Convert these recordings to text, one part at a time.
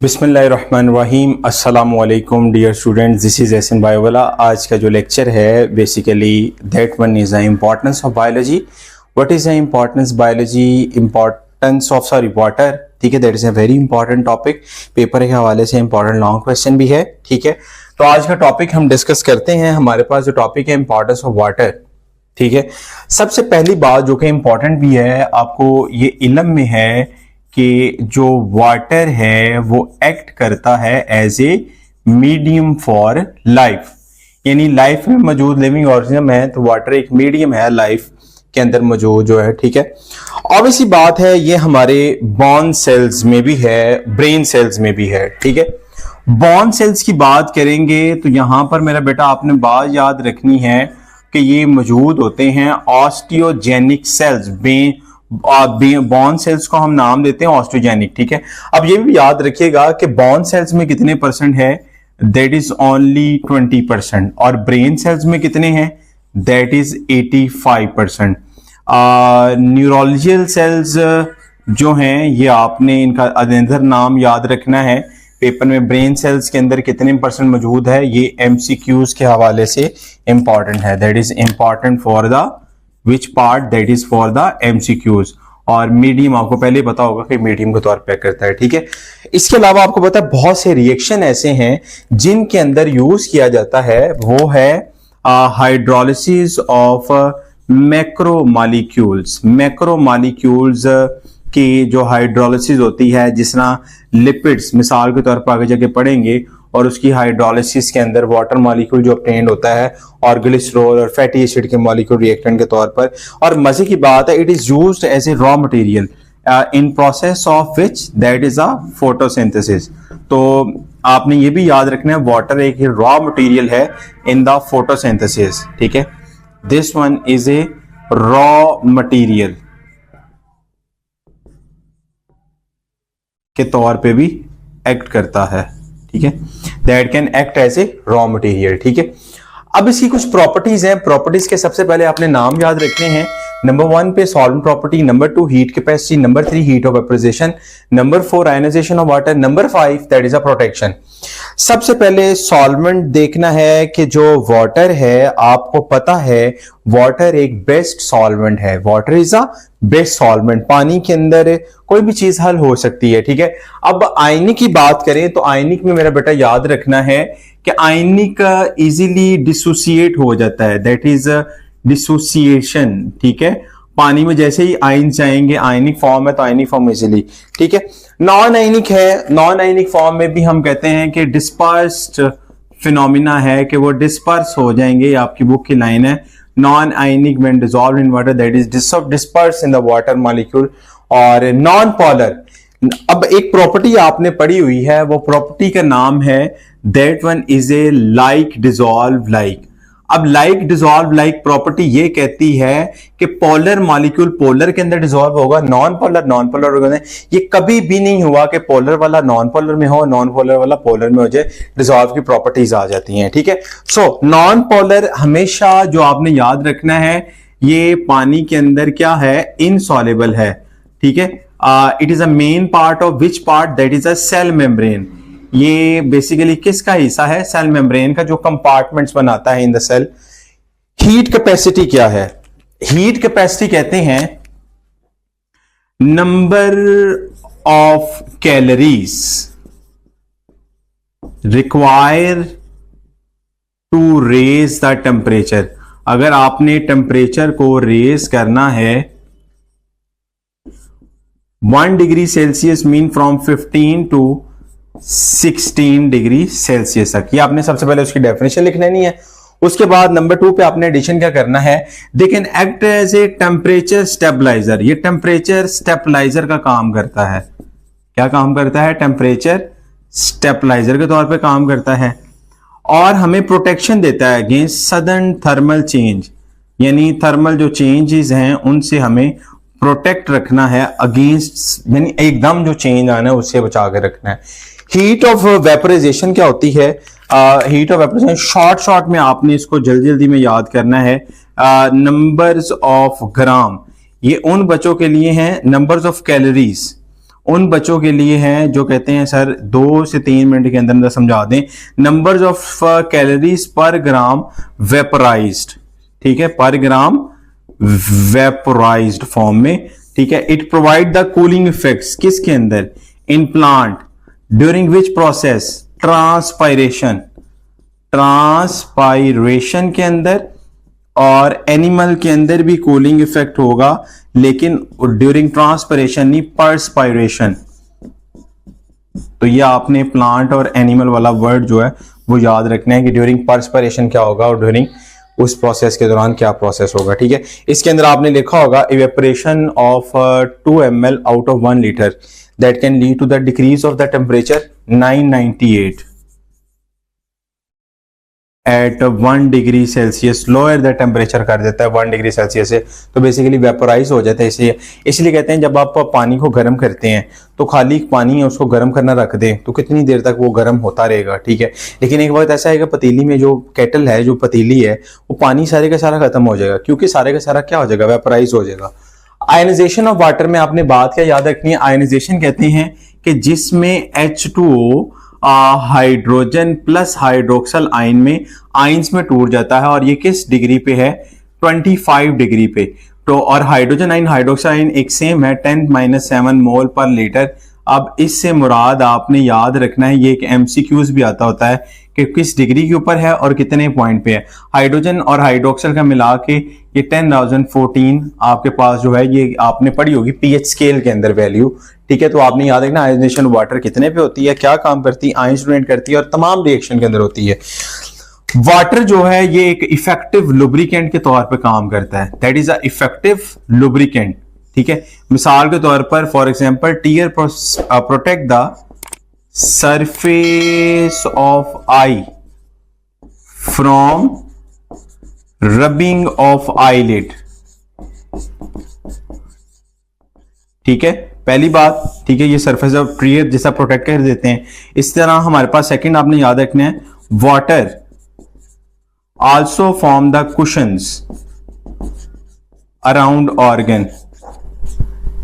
बिस्मिल्लाहिर्रहमानिर्रहीम। अस्सलामु अलैकुम dear students, this is Ehsan Biowala. आज का जो लेक्चर है basically that one is the importance of biology. What is the importance biology, importance of water. ठीक है, that is a very important topic. Paper के हवाले से इंपॉर्टेंट लॉन्ग क्वेश्चन भी है। ठीक है, तो आज का टॉपिक हम डिस्कस करते हैं। हमारे पास जो टॉपिक है इम्पोर्टेंस ऑफ वाटर। ठीक है, सबसे पहली बात जो कि इम्पॉर्टेंट भी है, आपको ये इल्म में है कि जो वाटर है वो एक्ट करता है as a medium for life. यानी लाइफ में मौजूद लिविंग ऑर्गेनिज्म है तो वाटर एक मीडियम है लाइफ के अंदर मौजूद जो है। ठीक है, ऑब्वियसली बात है ये हमारे बॉर्न सेल्स में भी है, ब्रेन सेल्स में भी है। ठीक है, बॉर्न सेल्स की बात करेंगे तो यहां पर मेरा बेटा आपने बात याद रखनी है कि ये मौजूद होते हैं ऑस्टियोजेनिक सेल्स। बॉर्न सेल्स को हम नाम देते हैं ऑस्टियोजेनिक। ठीक है, अब ये भी याद रखिएगा कि बॉर्न सेल्स में कितने परसेंट है, दैट इज ओनली 20%। और ब्रेन सेल्स में कितने हैं, दैट इज 85%। न्यूरोलॉजिकल सेल्स जो हैं ये आपने इनका अनदर नाम याद रखना है पेपर में। ब्रेन सेल्स के अंदर कितने परसेंट मौजूद है, ये एमसीक्यूज के हवाले से इंपॉर्टेंट है। That is important for the which part, that is for the MCQs. और मीडियम आपको पहले पता होगा कि मीडियम के तौर पे करता है। ठीक है, इसके अलावा आपको पता है बहुत से रिएक्शन ऐसे हैं जिनके अंदर यूज किया जाता है, वो है हाइड्रोलिसिस ऑफ मैक्रोमॉलिक्यूल्स। मैक्रोमॉलिक्यूल्स की जो हाइड्रोलिसिस होती है, जिस तरह लिपिड्स मिसाल के तौर पर आगे जाके पढ़ेंगे, और उसकी हाइड्रोलिसिस के अंदर वाटर मॉलिक्यूल जो ऑब्टेन्ड होता है और ग्लिसरॉल और फैटी एसिड के मॉलिक्यूल रिएक्टेंट के तौर पर। और मजे की बात है, it is used as a raw material in process of which that is a photosynthesis. तो आपने ये भी याद रखना है वाटर एक रॉ मटेरियल है इन द फोटोसिंथेसिस। ठीक है, this one is a raw material के तौर पे भी एक्ट करता है। ठीक है, that can act as a raw material. ठीक है, अब इसकी कुछ प्रॉपर्टीज हैं। प्रॉपर्टीज के सबसे पहले आपने नाम याद रखने हैं। नंबर 1 पे solvent property, number 2 heat capacity, number 3 heat of vaporisation, number 4 ionisation of water, number 5 that is a protection. सबसे पहले सॉल्वेंट देखना है कि जो वाटर है, आपको पता है वाटर एक बेस्ट सॉल्वेंट है। Water is a best solvent. पानी के अंदर कोई भी चीज हल हो सकती है। ठीक है, अब आयनिक की बात करें तो आयनिक में मेरा बेटा याद रखना है कि आयनिक इजीली डिसोसिएट हो जाता है, दैट इज डिसोसिएशन। ठीक है, पानी में जैसे ही आयन जाएंगे, आयनिक फॉर्म है तो आयनिक फॉर्म इजीली। ठीक है, नॉन आयनिक है, नॉन आयनिक फॉर्म में भी हम कहते हैं कि डिस्पर्स्ड फिनोमिना है कि वो डिस्पर्स हो जाएंगे। आपकी बुक की लाइन है, non ionic when dissolved in water that is disperse in the water molecule. और नॉन पोलर, अब एक प्रॉपर्टी आपने पढ़ी हुई है, वो प्रॉपर्टी का नाम है that one is A like dissolve like. अब लाइक डिसॉल्व लाइक प्रॉपर्टी ये कहती है कि पोलर मॉलिक्यूल पोलर के अंदर डिसॉल्व होगा, नॉन पोलर होगा। ये कभी भी नहीं हुआ कि पोलर वाला नॉन पोलर में हो, नॉन पोलर वाला पोलर में हो जाए। डिसॉल्व की प्रॉपर्टीज आ जाती हैं। ठीक है, सो नॉन पोलर हमेशा जो आपने याद रखना है, ये पानी के अंदर क्या है, इनसॉल्युबल है। ठीक है, it is a main part of which part, that is a cell membrane. ये बेसिकली किसका हिस्सा है, सेल मेम्ब्रेन का, जो कंपार्टमेंट्स बनाता है in the cell. Heat capacity क्या है, हीट कैपेसिटी कहते हैं number of calories require to raise the temperature. अगर आपने टेम्परेचर को रेज करना है 1 degree Celsius mean from 15 to 16 degree Celsius तक, ये आपने सबसे पहले उसकी डेफिनेशन लिख लेनी है। उसके बाद नंबर 2 पे आपने एडिशन क्या करना है, they can act as a temperature stabiliser. ये टेम्परेचर स्टेबलाइजर का काम करता है। क्या काम करता है, टेम्परेचर स्टेबलाइजर के तौर पे काम करता है। और हमें प्रोटेक्शन देता है अगेंस्ट सडन थर्मल चेंज, यानी थर्मल जो चेंजेस हैं उनसे हमें प्रोटेक्ट रखना है अगेंस्ट, यानी एकदम जो चेंज आना है उससे बचा के रखना है। हीट ऑफ वेपोराइजेशन क्या होती है, हीट ऑफ वेपोराइजेशन शॉर्ट में आपने इसको जल्दी में याद करना है। नंबर्स ऑफ ग्राम, ये उन बच्चों के लिए हैं, नंबर्स ऑफ कैलोरीज उन बच्चों के लिए हैं जो कहते हैं सर 2 से 3 मिनट के अंदर समझा दें। नंबर्स ऑफ कैलोरीज पर ग्राम वेपराइज्ड, ठीक है, पर ग्राम वेपराइज्ड फॉर्म में, ठीक है। It provide the cooling effects किसके अंदर, in plant during which process, transpiration के अंदर, और एनिमल के अंदर भी कूलिंग इफेक्ट होगा, लेकिन ड्यूरिंग ट्रांसपायरेशन नहीं, पर्सपायरेशन। तो ये आपने प्लांट और एनिमल वाला वर्ड जो है वो याद रखना है कि ड्यूरिंग पर्सपायरेशन क्या होगा और ड्यूरिंग उस प्रोसेस के दौरान क्या प्रोसेस होगा, ठीक है। इसके अंदर आपने लिखा होगा evaporation of 2 ml out of 1 litre that can lead to the decrease of the temperature 998 at 1 degree Celsius, lower the temperature कर देता है 1 डिग्री सेल्सियस से, तो बेसिकली वेपोराइज हो जाता है। इसलिए कहते हैं जब आप पानी को गर्म करते हैं तो खाली पानी है उसको गर्म करना रख दें तो कितनी देर तक वो गर्म होता रहेगा, ठीक है। लेकिन एक वक्त ऐसा है कि पतीली में जो केटल है, जो पतीली है, वो पानी सारे का सारा खत्म हो जाएगा, क्योंकि सारे का सारा क्या हो जाएगा, वेपोराइज हो जाएगा। आयनाइजेशन ऑफ वाटर में आपने बात क्या याद रखनी है, आयनाइजेशन कहते हैं कि जिसमें H2O hydrogen plus hydroxyl ion में आयंस में टूट जाता है, और ये किस डिग्री पे है, 25 डिग्री पे। तो और हाइड्रोजन आयन हाइड्रोक्सल आयन एक सेम है, 10-7 मोल पर लीटर। अब इससे मुराद आपने याद रखना है, ये एक एमसीक्यूज भी आता होता है कि किस डिग्री के ऊपर है और कितने पॉइंट पे है। हाइड्रोजन और हाइड्रोक्सल का मिला के ये 10,014 आपके पास जो है, ये आपने पढ़ी होगी पीएच स्केल के अंदर वैल्यू, ठीक है। तो आपने याद रखना आयनाइजेशन वाटर कितने पे होती है, क्या काम करती है, आयंस डोनेट करती है और तमाम रिएक्शन के अंदर होती है। वाटर जो है ये एक इफेक्टिव लुब्रिकेंट के तौर पे काम करता है, that is a effective lubricant, ठीक है। मिसाल के तौर पर for example tear protect the surface of eye from rubbing of eyelid, ठीक है, पहली बात, ठीक है। ये सरफेस ऑफ टीयर जैसा प्रोटेक्ट कर देते हैं। इस तरह हमारे पास सेकंड आपने याद रखना है, water also form the cushions around organ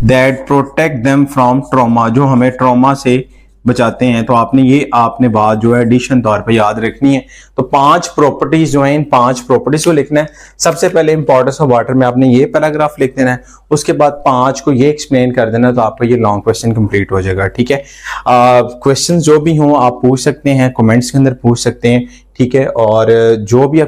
that protect them from trauma, जो हमें ट्रॉमा से बचाते हैं। तो आपने बात जो है एडिशन तौर पे याद रखनी है। तो 5 प्रॉपर्टीज जो हैं, इन 5 प्रॉपर्टीज को लिखना है। सबसे पहले इंपॉर्टेंस ऑफ वाटर में आपने ये पैराग्राफ लिख देना है, उसके बाद 5 को ये एक्सप्लेन कर देना, तो आपका ये लॉन्ग क्वेश्चन कंप्लीट हो जाएगा, ठीक है। क्वेश्चन जो भी हों आप पूछ सकते हैं, कमेंट्स के अंदर पूछ सकते हैं, ठीक है। और जो भी